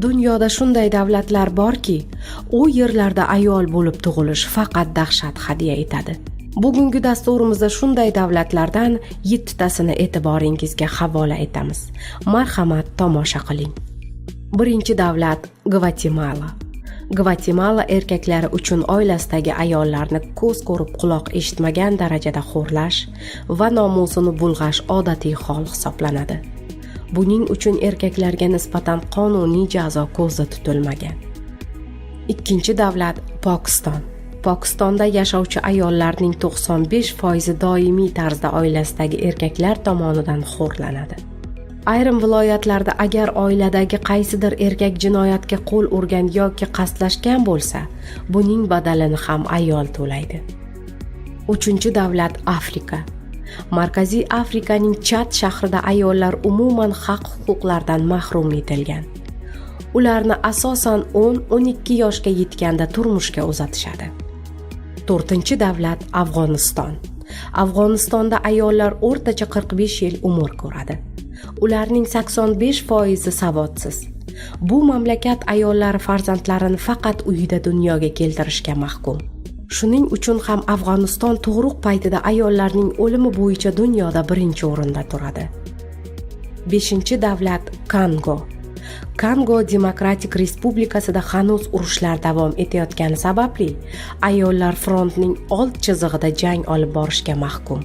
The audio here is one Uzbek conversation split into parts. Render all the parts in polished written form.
Dunyoda shunday davlatlar borki, u yerlarda ayol bo'lib tug'ilish faqat dahshat hadya etadi. Bugungi dasturimizda shunday davlatlardan 7 tasini e'tiboringizga havola etamiz. Marhamat, tomosha qiling. Birinchi davlat Gvatemala. Gvatemala erkaklari uchun oilasidagi ayollarni ko'z ko'rib quloq eshitmagan darajada xo'rlash va nomusini bulg'ash odatiy hol hisoblanadi. Buning uchun erkaklarga nisbatan qonuniy jazo ko'zda tutilmagan. Ikkinchi davlat Pokiston. Pokistonda yashovchi ayollarning 95% doimiy tarzda oilasidagi erkaklar tomonidan xo'rlanadi. Ayrim viloyatlarda agar oiladagi qaysidir erkak jinoyatga qo'l urgan yoki qasdlashgan bo'lsa, buning badalini ham ayol to'laydi. Uchinchi davlat Afrika. Markaziy Afrikaning Chad shahrida ayollar umuman haq-huquqlardan mahrum etilgan. Ularni asosan 10-12 yoshga yetganda turmushga uzatishadi. To'rtinchi davlat Afg'oniston. Afg'onistonda ayollar o'rtacha 45 yil umr ko'radi. Ularning 85% savodsiz. Bu mamlakat ayollari farzandlarini faqat uyida dunyoga keltirishga mahkum. Shuning uchun ham Afg'oniston tug'ruq paytida ayollarning o'limi bo'yicha dunyoda birinchi o'rinda turadi. 5-davlat Kongo. Kongo Demokratik Respublikasida hanuz urushlar davom etayotgani sababli ayollar frontning old chizig'ida jang olib borishga mahkum.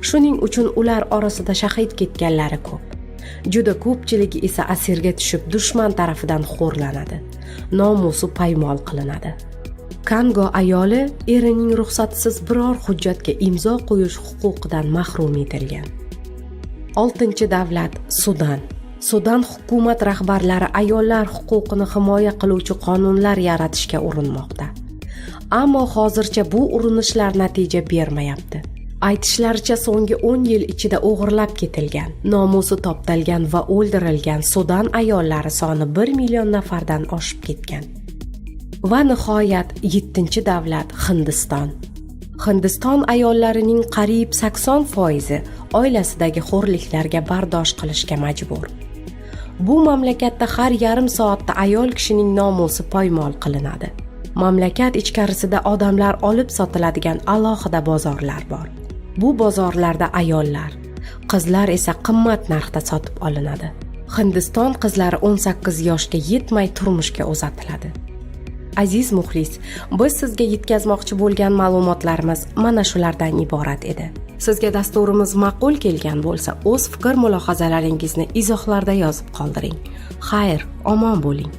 Shuning uchun ular orasida shahid ketganlari ko'p. Juda ko'pchiligi esa asirga tushib dushman tarafidan xo'rlanadi. Nomusi paymol qilinadi. Kongo ayoli erining ruxsatisiz biror hujjatga imzo qo'yish huquqidan mahrum etilgan. 6-davlat Sudan. Sudan hukumat rahbarlari ayollar huquqini himoya qiluvchi qonunlar yaratishga urinmoqda. Ammo hozircha bu urinishlar natija bermayapti. Aytishlaricha so'nggi 10 yil ichida o'g'irlab ketilgan, nomusi toptalgan va o'ldirilgan Sudan ayollari soni 1 million nafardan oshib ketgan. Va nihoyat 7-davlat Hindiston. Hindiston ayollarining qariyb 80% oilasidagi xo'rliklarga bardosh qilishga majbur. Bu mamlakatda har yarim soatda ayol kishining nomusi poymol qilinadi. Mamlakat ichkarisida odamlar olib sotiladigan alohida bozorlar bor. Bu bozorlarda ayollar, qizlar esa qimmat narxda sotib olinadi. Hindiston qizlari 18 yoshga yetmay turmushga uzatiladi. Aziz muxlis, biz sizga yetkazmoqchi bo'lgan ma'lumotlarimiz mana shulardan iborat edi. Sizga dasturimiz ma'qul kelgan bo'lsa, o'z fikr-mulohazalaringizni izohlarda yozib qoldiring. Xayr, omon bo'ling.